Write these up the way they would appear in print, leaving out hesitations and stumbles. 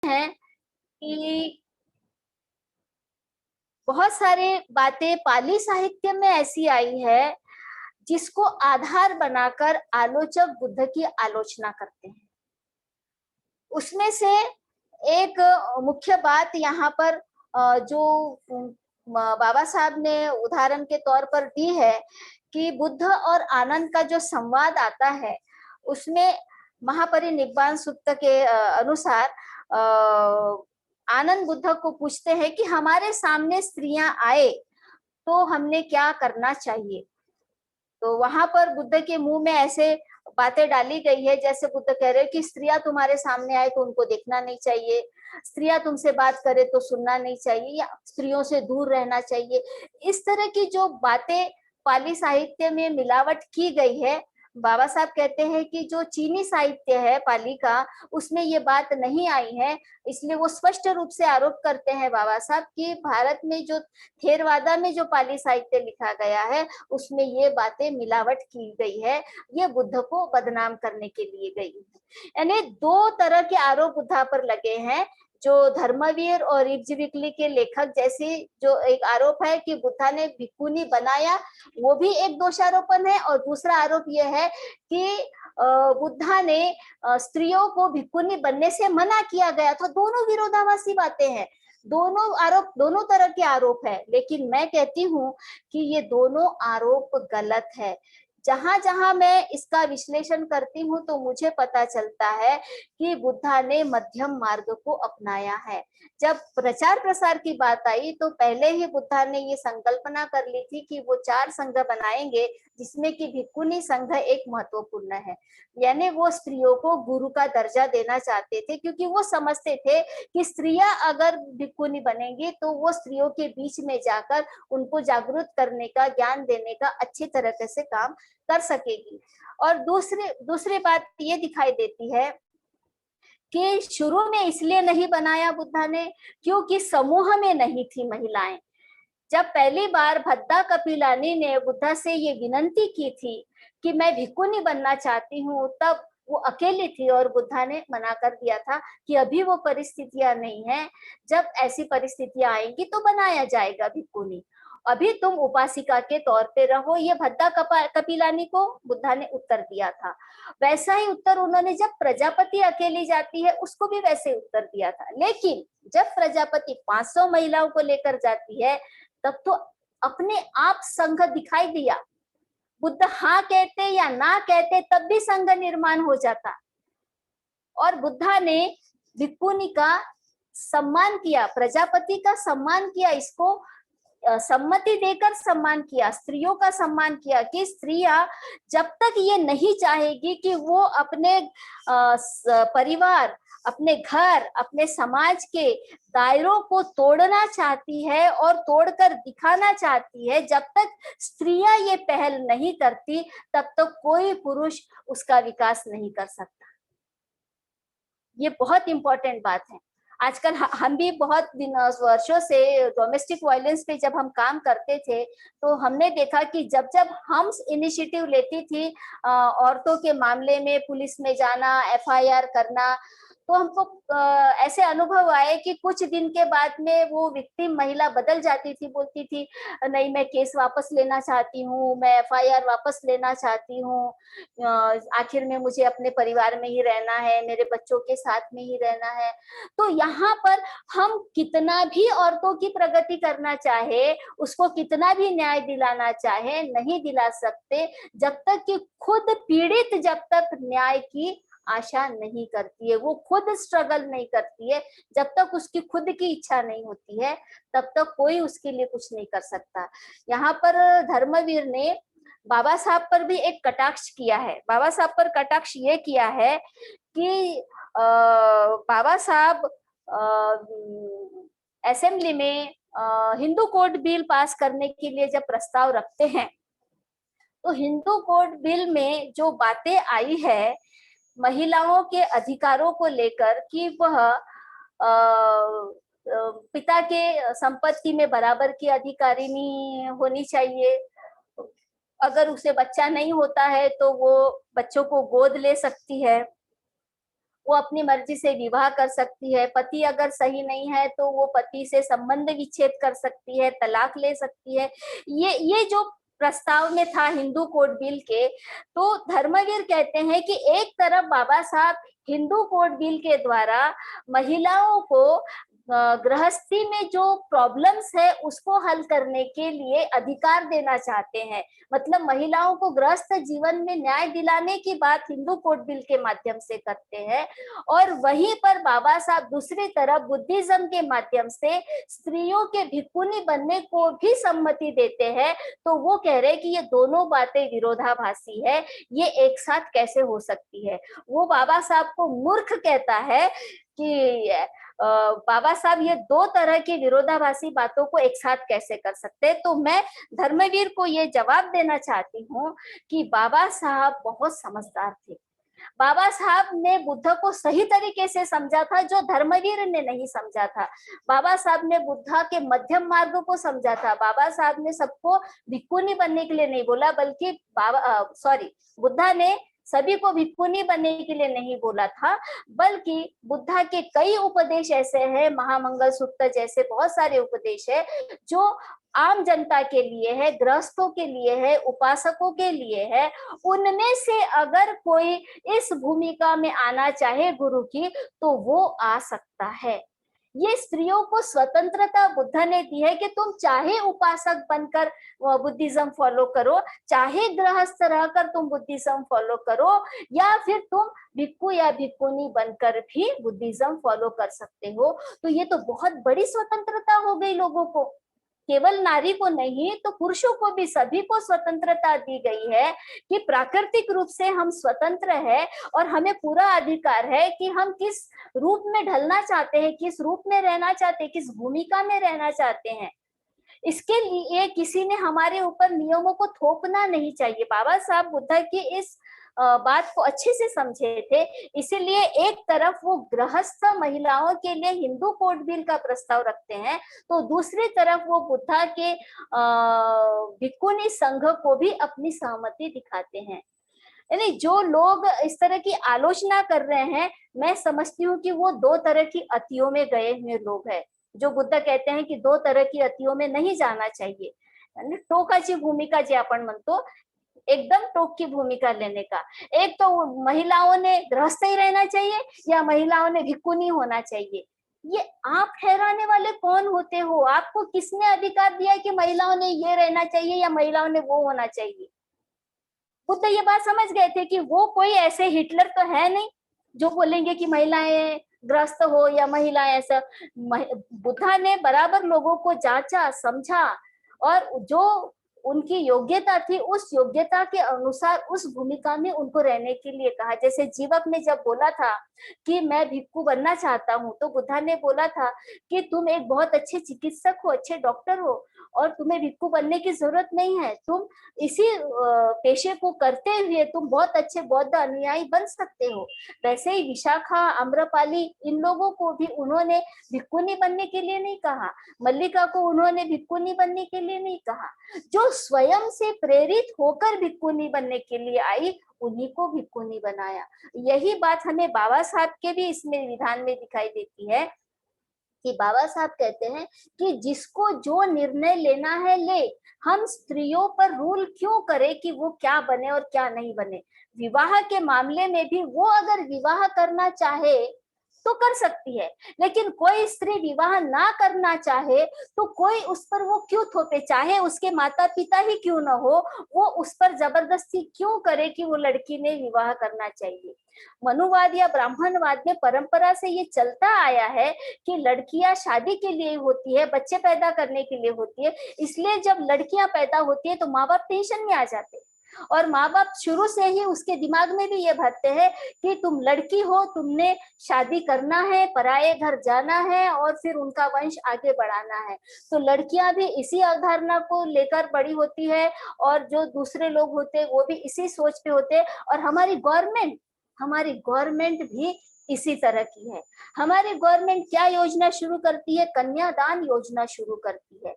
हैं कि बहुत सारे बातें पाली साहित्य में ऐसी आई है जिसको आधार बनाकर आलोचक बुद्ध की आलोचना करते हैं। उसमें से एक मुख्य बात यहाँ पर जो बाबा साहब ने उदाहरण के तौर पर दी है कि बुद्ध और आनंद का जो संवाद आता है उसमें महापरिनिब्बाण सूक्त के अनुसार आनंद बुद्ध को पूछते हैं कि हमारे सामने स्त्रियां आए तो हमने क्या करना चाहिए। तो वहां पर बुद्ध के मुंह में ऐसे बातें डाली गई है जैसे बुद्ध कह रहे हैं कि स्त्रियां तुम्हारे सामने आए तो उनको देखना नहीं चाहिए, स्त्रियां तुमसे बात करे तो सुनना नहीं चाहिए, या स्त्रियों से दूर रहना चाहिए। इस तरह की जो बातें पाली साहित्य में मिलावट की गई है, बाबा साहब कहते हैं कि जो चीनी साहित्य है पाली का उसमें ये बात नहीं आई है। इसलिए वो स्पष्ट रूप से आरोप करते हैं बाबा साहब कि भारत में जो थेरवादा में जो पाली साहित्य लिखा गया है उसमें ये बातें मिलावट की गई है, ये बुद्ध को बदनाम करने के लिए गई है। यानी दो तरह के आरोप बुद्धा पर लगे हैं। जो धर्मवीर और रिपजिविकली के लेखक जैसी जो एक आरोप है कि बुद्धा ने भिक्खुनी बनाया, वो भी एक दोषारोपण है। और दूसरा आरोप यह है कि बुद्धा ने स्त्रियों को भिक्खुनी बनने से मना किया गया। तो दोनों विरोधाभासी बातें हैं, दोनों आरोप दोनों तरह के आरोप है। लेकिन मैं कहती हूँ कि ये दोनों आरोप गलत है। जहां जहां मैं इसका विश्लेषण करती हूँ तो मुझे पता चलता है कि बुद्धा ने मध्यम मार्ग को अपनाया है। जब प्रचार प्रसार की बात आई तो पहले ही बुद्धा ने ये संकल्पना कर ली थी कि वो 4 संघ बनाएंगे जिसमें कि भिक्खुनी संघ एक महत्वपूर्ण है। यानी वो स्त्रियों को गुरु का दर्जा देना चाहते थे, क्योंकि वो समझते थे कि स्त्रियां अगर भिक्खुनी बनेंगी तो वो स्त्रियों के बीच में जाकर उनको जागरूक करने का, ज्ञान देने का अच्छी तरीके से काम कर सकेगी। और दूसरी बात ये दिखाई देती है कि शुरू में इसलिए नहीं बनाया बुद्धा ने क्योंकि समूह में नहीं थी महिलाएं। जब पहली बार भद्दा कपिलानी ने बुद्धा से ये विनंती की थी कि मैं भिक्खुनी बनना चाहती हूँ, तब वो अकेली थी और बुद्धा ने मना कर दिया था कि अभी वो परिस्थितियां नहीं है, जब ऐसी परिस्थितियां आएंगी तो बनाया जाएगा भिक्खुनी, अभी तुम उपासिका के तौर पे रहो। ये भद्दा कपिलानी को बुद्धा ने उत्तर दिया था। वैसा ही उत्तर उन्होंने जब प्रजापति अकेली जाती है उसको भी वैसे उत्तर दिया था। लेकिन जब प्रजापति 500 महिलाओं को लेकर जाती है तब तो अपने आप संघ दिखाई दिया। बुद्ध हाँ कहते या ना कहते तब भी संघ निर्माण हो जाता। और बुद्धा ने भिक्खुनी का सम्मान किया, प्रजापति का सम्मान किया, इसको सम्मति देकर सम्मान किया, स्त्रियों का सम्मान किया कि स्त्रियां जब तक ये नहीं चाहेगी कि वो अपने परिवार, अपने घर, अपने समाज के दायरों को तोड़ना चाहती है और तोड़कर दिखाना चाहती है, जब तक स्त्रियां ये पहल नहीं करती तब तक कोई पुरुष उसका विकास नहीं कर सकता। ये बहुत इंपॉर्टेंट बात है। आजकल हम भी बहुत वर्षों से डोमेस्टिक वायलेंस पे जब हम काम करते थे तो हमने देखा कि जब जब हम इनिशिएटिव लेती थी औरतों के मामले में पुलिस में जाना, एफआईआर करना, तो हमको ऐसे अनुभव आए कि कुछ दिन के बाद में वो विक्टिम महिला बदल जाती थी, बोलती थी नहीं मैं केस वापस लेना चाहती हूँ, मैं एफआईआर वापस लेना चाहती हूँ, आखिर में मुझे अपने परिवार में ही रहना है, मेरे बच्चों के साथ में ही रहना है। तो यहाँ पर हम कितना भी औरतों की प्रगति करना चाहे, उसको कितना भी न्याय दिलाना चाहे, नहीं दिला सकते जब तक कि खुद पीड़ित जब तक न्याय की आशा नहीं करती है, वो खुद स्ट्रगल नहीं करती है, जब तक उसकी खुद की इच्छा नहीं होती है तब तक कोई उसके लिए कुछ नहीं कर सकता। यहाँ पर धर्मवीर ने बाबा साहब पर भी एक कटाक्ष किया है। बाबा साहब पर कटाक्ष ये किया है कि बाबा साहब असेंबली में हिंदू कोड बिल पास करने के लिए जब प्रस्ताव रखते हैं तो हिंदू कोड बिल में जो बातें आई है महिलाओं के अधिकारों को लेकर कि वह पिता के संपत्ति में बराबर की अधिकारिणी होनी चाहिए, अगर उसे बच्चा नहीं होता है तो वो बच्चों को गोद ले सकती है, वो अपनी मर्जी से विवाह कर सकती है। पति अगर सही नहीं है तो वो पति से संबंध विच्छेद कर सकती है, तलाक ले सकती है। ये जो प्रस्ताव में था हिंदू कोड बिल के, तो धर्मवीर कहते हैं कि एक तरफ बाबा साहब हिंदू कोड बिल के द्वारा महिलाओं को गृहस्थी में जो प्रॉब्लम्स है उसको हल करने के लिए अधिकार देना चाहते हैं। मतलब महिलाओं को गृहस्थ जीवन में न्याय दिलाने की बात हिंदू कोड बिल के माध्यम से करते हैं। और वहीं पर बाबा साहब दूसरी तरफ बुद्धिज्म के माध्यम से स्त्रियों के भिक्षुणी बनने को भी सम्मति देते हैं। तो वो कह रहे हैं कि ये दोनों बातें विरोधाभासी है, ये एक साथ कैसे हो सकती है। वो बाबा साहब को मूर्ख कहता है कि बाबा साहब ये दो तरह की विरोधाभासी बातों को एक साथ कैसे कर सकते हैं। तो मैं धर्मवीर को ये जवाब देना चाहती हूँ कि बाबा साहब बहुत समझदार थे। बाबा साहब ने बुद्ध को सही तरीके से समझा था जो धर्मवीर ने नहीं समझा था। बाबा साहब ने बुद्धा के मध्यम मार्ग को समझा था। बाबा साहब ने सबको भिक्षुणी बनने के लिए नहीं बोला, बल्कि बुद्धा ने सभी को भिक्षुणी बनने के लिए नहीं बोला था, बल्कि बुद्धा के कई उपदेश ऐसे हैं, महामंगल सूत्र जैसे बहुत सारे उपदेश है जो आम जनता के लिए है, गृहस्थों के लिए है, उपासकों के लिए है। उनमें से अगर कोई इस भूमिका में आना चाहे गुरु की, तो वो आ सकता है। ये स्त्रियों को स्वतंत्रता बुद्ध ने दी है कि तुम चाहे उपासक बनकर बुद्धिज्म फॉलो करो, चाहे गृहस्थ रहकर तुम बुद्धिज्म फॉलो करो, या फिर तुम भिक्षु या भिक्षुणी बनकर भी बुद्धिज्म फॉलो कर सकते हो। तो ये तो बहुत बड़ी स्वतंत्रता हो गई लोगों को। केवल नारी को नहीं तो पुरुषों को भी, सभी को स्वतंत्रता दी गई है कि प्राकृतिक रूप से हम स्वतंत्र है और हमें पूरा अधिकार है कि हम किस रूप में ढलना चाहते हैं, किस रूप में रहना चाहते हैं, किस भूमिका में रहना चाहते हैं। इसके लिए किसी ने हमारे ऊपर नियमों को थोपना नहीं चाहिए। बाबा साहब बुद्ध की इस बात को अच्छे से समझे थे, इसीलिए एक तरफ वो गृहस्थ महिलाओं के लिए हिंदू कोड बिल का प्रस्ताव रखते हैं, तो दूसरी तरफ वो बुद्धा के भिक्षुणी संघ को भी अपनी सहमति दिखाते हैं। यानी जो लोग इस तरह की आलोचना कर रहे हैं, मैं समझती हूँ कि वो दो तरह की अतियों में गए हुए लोग हैं। जो बुद्ध कहते हैं कि दो तरह की अतियों में नहीं जाना चाहिए, टोकाची भूमिका जे आपण म्हणतो, एकदम टोक की भूमिका लेने का। एक तो महिलाओं ने गृहस्थ ही रहना चाहिए या महिलाओं ने भिक्षुणी होना चाहिए। ये आप ठहराने वाले कौन होते हो? आपको किसने अधिकार दिया कि महिलाओं ने ये रहना चाहिए या महिलाओं ने वो होना चाहिए? बुद्ध ये बात समझ गए थे कि वो कोई ऐसे हिटलर तो है नहीं जो बोलेंगे कि महिलाएं ग्रस्त हो या महिलाएं ऐसा। बुद्धा ने बराबर लोगों को जांचा, समझा और जो उनकी योग्यता थी उस योग्यता के अनुसार उस भूमिका में उनको रहने के लिए कहा। जैसे जीवक ने जब बोला था कि मैं भिक्षु बनना चाहता हूँ, तो बुद्धा ने बोला था कि तुम एक बहुत अच्छे चिकित्सक हो, अच्छे डॉक्टर हो और तुम्हें भिक्षु बनने की जरूरत नहीं है। तुम इसी पेशे को करते हुए तुम बहुत अच्छे बौद्ध अनुयायी बन सकते हो। वैसे ही विशाखा, आम्रपाली, इन लोगों को भी उन्होंने भिक्षुणी बनने के लिए नहीं कहा, मल्लिका को उन्होंने भिक्षुणी बनने के लिए नहीं कहा। जो स्वयं से प्रेरित होकर भिक्षुणी बनने के लिए आई, उन्हीं को भिक्षुणी बनाया। यही बात हमें बाबा साहब के भी इसमें विधान में दिखाई देती है कि बाबा साहब कहते हैं कि जिसको जो निर्णय लेना है ले। हम स्त्रियों पर रूल क्यों करें कि वो क्या बने और क्या नहीं बने। विवाह के मामले में भी वो अगर विवाह करना चाहे तो कर सकती है, लेकिन कोई स्त्री विवाह ना करना चाहे तो कोई उस पर वो क्यों थोपे, चाहे उसके माता पिता ही क्यों ना हो, वो उस पर जबरदस्ती क्यों करे कि वो लड़की ने विवाह करना चाहिए। मनुवाद या ब्राह्मणवाद में परंपरा से ये चलता आया है कि लड़कियां शादी के लिए होती है, बच्चे पैदा करने के लिए होती है। इसलिए जब लड़कियां पैदा होती है तो माँ बाप टेंशन में आ जाते हैं और माँ बाप शुरू से ही उसके दिमाग में भी ये भरते हैं कि तुम लड़की हो, तुमने शादी करना है, पराये घर जाना है और फिर उनका वंश आगे बढ़ाना है। तो लड़कियां भी इसी अवधारणा को लेकर बड़ी होती है और जो दूसरे लोग होते हैं वो भी इसी सोच पे होते हैं। और हमारी गवर्नमेंट भी इसी तरह की है। हमारी गवर्नमेंट क्या योजना शुरू करती है? कन्यादान योजना शुरू करती है।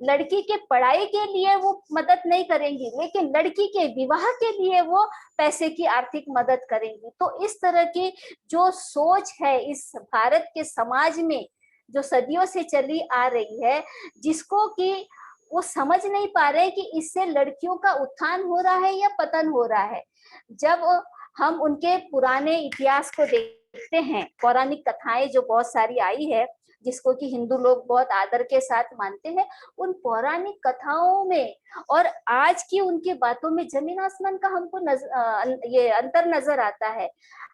लड़की के पढ़ाई के लिए वो मदद नहीं करेंगी, लेकिन लड़की के विवाह के लिए वो पैसे की आर्थिक मदद करेंगी। तो इस तरह की जो सोच है इस भारत के समाज में, जो सदियों से चली आ रही है, जिसको कि वो समझ नहीं पा रहे कि इससे लड़कियों का उत्थान हो रहा है या पतन हो रहा है। जब हम उनके पुराने इतिहास को देखते हैं, पौराणिक कथाएं जो बहुत सारी आई है, जिसको कि हिंदू लोग बहुत आदर के साथ मानते हैं, उन पौराणिक कथाओं में और आज की उनकी बातों में जमीन आसमान का हमको ये अंतर नजर आता है।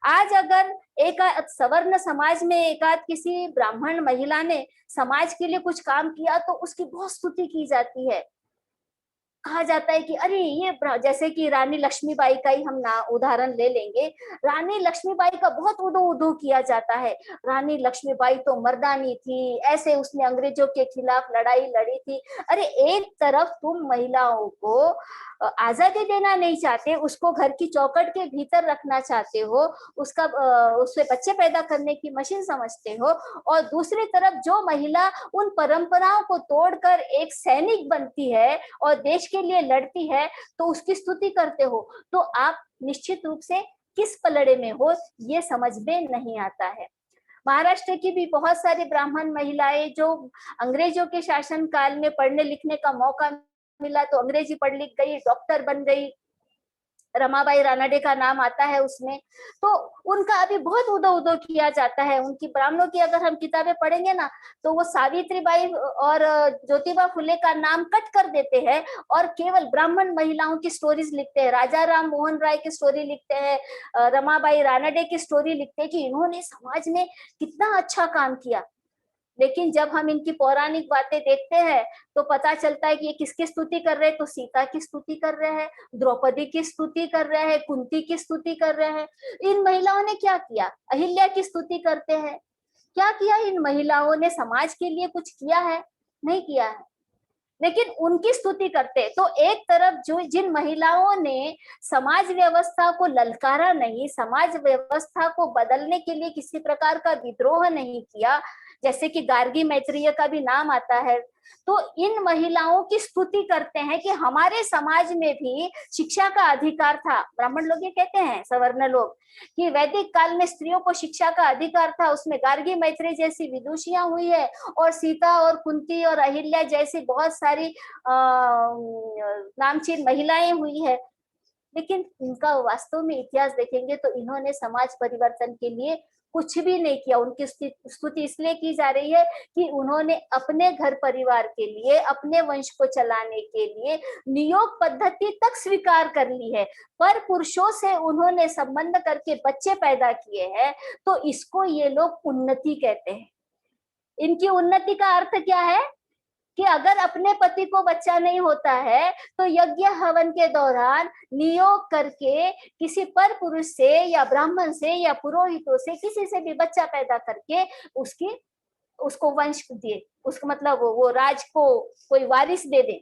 आज अगर एक सवर्ण समाज में एक आध किसी ब्राह्मण महिला ने समाज के लिए कुछ काम किया तो उसकी बहुत स्तुति की जाती है। कहा जाता है कि अरे ये जैसे कि रानी लक्ष्मीबाई का ही हम ना उदाहरण ले लेंगे। रानी लक्ष्मीबाई का बहुत उदो उदो किया जाता है। रानी लक्ष्मीबाई तो मर्दानी थी, ऐसे उसने अंग्रेजों के खिलाफ लड़ाई लड़ी थी। अरे एक तरफ तुम महिलाओं को आजादी देना नहीं चाहते, उसको घर की चौखट के भीतर रखना चाहते हो, उसका उससे बच्चे पैदा करने की मशीन समझते हो, और दूसरी तरफ जो महिला उन परंपराओं को तोड़कर एक सैनिक बनती है और देश के लिए लड़ती है तो उसकी स्तुति करते हो। तो आप निश्चित रूप से किस पलड़े में हो ये समझ में नहीं आता है। महाराष्ट्र की भी बहुत सारी ब्राह्मण महिलाएं जो अंग्रेजों के शासन काल में पढ़ने लिखने का मौका मिला तो अंग्रेजी पढ़ लिख गई, डॉक्टर बन गई, रमाबाई रानडे का नाम आता है उसमें। तो उनका अभी बहुत उदो उदो किया जाता है। उनकी ब्राह्मणों की अगर हम किताबें पढ़ेंगे ना तो वो सावित्रीबाई और ज्योतिबा फुले का नाम कट कर देते हैं और केवल ब्राह्मण महिलाओं की स्टोरीज लिखते हैं। राजा राम मोहन राय की स्टोरी लिखते हैं, रमाबाई रानडे की स्टोरी लिखते हैं कि इन्होंने समाज में कितना अच्छा काम किया। लेकिन जब हम इनकी पौराणिक बातें देखते हैं तो पता चलता है कि ये किसकी स्तुति कर रहे हैं। तो सीता की स्तुति कर रहे हैं, द्रौपदी की स्तुति कर रहे हैं, कुंती की स्तुति कर रहे हैं। इन महिलाओं ने क्या किया? अहिल्या की स्तुति करते हैं। क्या किया इन महिलाओं ने? समाज के लिए कुछ किया है? नहीं किया है, लेकिन उनकी स्तुति करते। तो एक तरफ जो जिन महिलाओं ने समाज व्यवस्था को ललकारा नहीं, समाज व्यवस्था को बदलने के लिए किसी प्रकार का विद्रोह नहीं किया, जैसे कि गार्गी मैत्रेय का भी नाम आता है, तो इन महिलाओं की स्तुति करते हैं कि हमारे समाज में भी शिक्षा का अधिकार था। ब्राह्मण लोग ये कहते हैं, सवर्ण लोग, कि वैदिक काल में स्त्रियों को शिक्षा का अधिकार था। उसमें गार्गी मैत्रेय जैसी विदुषियां हुई है और सीता और कुंती और अहिल्या जैसी बहुत सारी नामचीन महिलाएं हुई है। लेकिन इनका वास्तव में इतिहास देखेंगे तो इन्होंने समाज परिवर्तन के लिए कुछ भी नहीं किया। उनकी स्तुति इसलिए की जा रही है कि उन्होंने अपने घर परिवार के लिए, अपने वंश को चलाने के लिए नियोग पद्धति तक स्वीकार कर ली है, पर पुरुषों से उन्होंने संबंध करके बच्चे पैदा किए हैं। तो इसको ये लोग उन्नति कहते हैं। इनकी उन्नति का अर्थ क्या है कि अगर अपने पति को बच्चा नहीं होता है तो यज्ञ हवन के दौरान नियोग करके किसी पर पुरुष से या ब्राह्मण से या पुरोहितों से किसी से भी बच्चा पैदा करके उसको वंश दिए, उसको मतलब वो राज को कोई वारिस दे दे।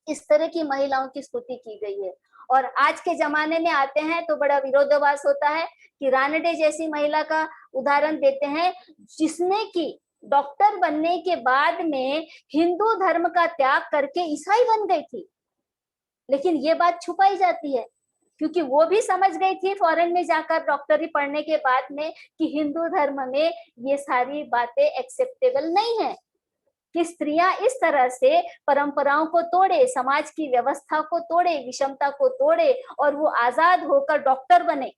इस तरह की महिलाओं की स्तुति की गई है। और आज के जमाने में आते हैं तो बड़ा विरोधाभास होता है कि रानडे जैसी महिला का उदाहरण देते हैं, जिसने की डॉक्टर बनने के बाद में हिंदू धर्म का त्याग करके ईसाई बन गई थी। लेकिन ये बात छुपाई जाती है क्योंकि वो भी समझ गई थी फॉरेन में जाकर डॉक्टरी पढ़ने के बाद में कि हिंदू धर्म में ये सारी बातें एक्सेप्टेबल नहीं है, कि स्त्रियां इस तरह से परंपराओं को तोड़े, समाज की व्यवस्था को तोड़े, विषमता को तोड़े और वो आजाद होकर डॉक्टर बने।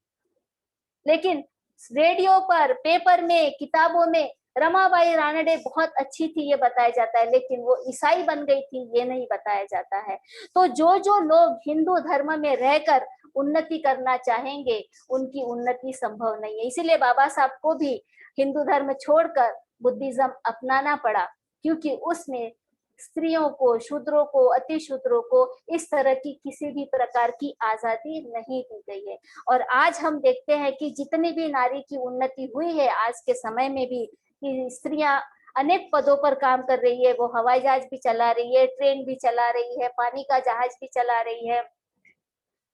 लेकिन रेडियो पर, पेपर में, किताबों में रमाबाई रानडे बहुत अच्छी थी ये बताया जाता है, लेकिन वो ईसाई बन गई थी ये नहीं बताया जाता है। तो जो जो लोग हिंदू धर्म में रहकर उन्नति करना चाहेंगे उनकी उन्नति संभव नहीं है। इसीलिए बाबा साहब को भी हिंदू धर्म छोड़कर बुद्धिज्म अपनाना पड़ा, क्योंकि उसमें स्त्रियों को, शूद्रों को, अति शूद्रों को इस तरह की किसी भी प्रकार की आजादी नहीं दी गई है। और आज हम देखते हैं कि जितनी भी नारी की उन्नति हुई है आज के समय में भी, कि स्त्रियां अनेक पदों पर काम कर रही है, वो हवाई जहाज भी चला रही है, ट्रेन भी चला रही है, पानी का जहाज भी चला रही है,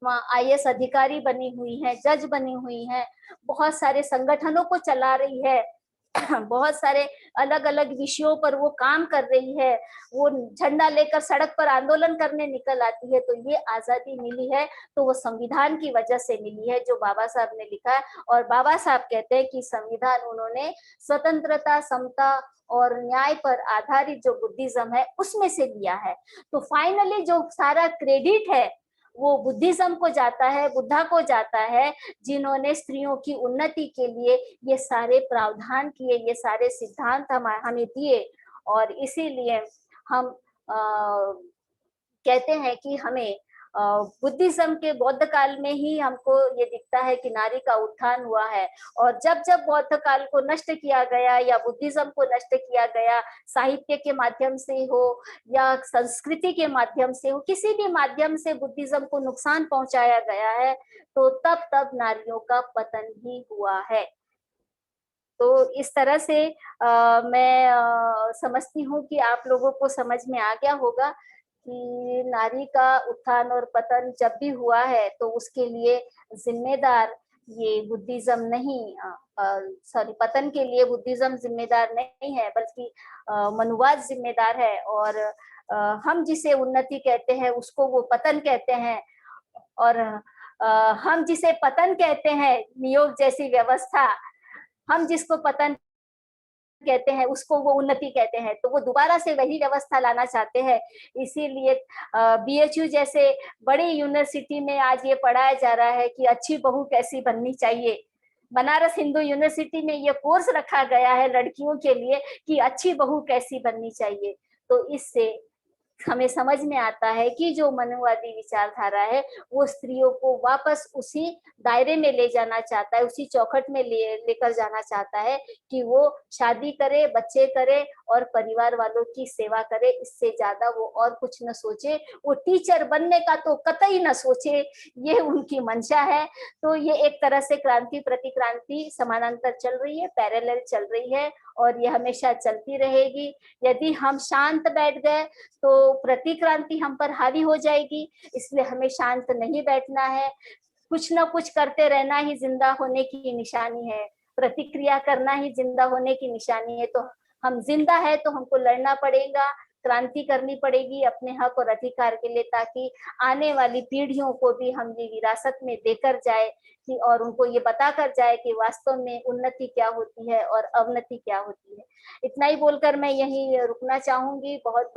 वहाँ आईएएस अधिकारी बनी हुई है, जज बनी हुई है, बहुत सारे संगठनों को चला रही है। बहुत सारे अलग अलग विषयों पर वो काम कर रही है, वो झंडा लेकर सड़क पर आंदोलन करने निकल आती है, तो ये आजादी मिली है तो वो संविधान की वजह से मिली है जो बाबा साहब ने लिखा है। और बाबा साहब कहते हैं कि संविधान उन्होंने स्वतंत्रता, समता और न्याय पर आधारित जो बुद्धिज्म है उसमें से लिया है। तो फाइनली जो सारा क्रेडिट है वो बुद्धिज्म को जाता है, बुद्धा को जाता है, जिन्होंने स्त्रियों की उन्नति के लिए ये सारे प्रावधान किए, ये सारे सिद्धांत हमें दिए। और इसीलिए हम कहते हैं कि हमें बुद्धिज्म के बौद्ध काल में ही हमको ये दिखता है कि नारी का उत्थान हुआ है। और जब जब बौद्ध काल को नष्ट किया गया या बुद्धिज्म को नष्ट किया गया, साहित्य के माध्यम से हो या संस्कृति के माध्यम से हो, किसी भी माध्यम से बुद्धिज्म को नुकसान पहुंचाया गया है, तो तब तब नारियों का पतन भी हुआ है। तो इस तरह से मैं समझती हूँ कि आप लोगों को समझ में आ गया होगा कि नारी का उत्थान और पतन जब भी हुआ है तो उसके लिए जिम्मेदार ये बुद्धिज्म नहीं, सॉरी, पतन के लिए बुद्धिज्म जिम्मेदार नहीं है, बल्कि मनुवाद जिम्मेदार है। और हम जिसे उन्नति कहते हैं उसको वो पतन कहते हैं, और हम जिसे पतन कहते हैं, नियोग जैसी व्यवस्था, हम जिसको पतन कहते हैं उसको वो उन्नति कहते हैं। तो वो दोबारा से वही व्यवस्था लाना चाहते हैं। इसीलिए बीएचयू जैसे बड़ी यूनिवर्सिटी में आज ये पढ़ाया जा रहा है कि अच्छी बहू कैसी बननी चाहिए। बनारस हिंदू यूनिवर्सिटी में ये कोर्स रखा गया है लड़कियों के लिए कि अच्छी बहू कैसी बननी चाहिए। तो इससे हमें समझ में आता है कि जो मनुवादी विचारधारा है वो स्त्रियों को वापस उसी दायरे में ले जाना चाहता है, उसी चौखट में लेकर जाना चाहता है कि वो शादी करे, बच्चे करे और परिवार वालों की सेवा करे। इससे ज्यादा वो और कुछ न सोचे, वो टीचर बनने का तो कतई न सोचे, ये उनकी मंशा है। तो ये एक तरह से क्रांति प्रतिक्रांति समानांतर चल रही है, पैरेलल चल रही है, और ये हमेशा चलती रहेगी। यदि हम शांत बैठ गए तो प्रतिक्रांति हम पर हावी हो जाएगी। इसलिए हमें शांत नहीं बैठना है, कुछ ना कुछ करते रहना ही जिंदा होने की निशानी है, प्रतिक्रिया करना ही जिंदा होने की निशानी है। तो हम जिंदा है तो हमको लड़ना पड़ेगा, क्रांति करनी पड़ेगी अपने हक और अधिकार के लिए, ताकि आने वाली पीढ़ियों को भी हम ये विरासत में देकर जाए कि, और उनको ये बताकर जाए कि वास्तव में उन्नति क्या होती है और अवनति क्या होती है। इतना ही बोलकर मैं यहीं रुकना चाहूंगी। बहुत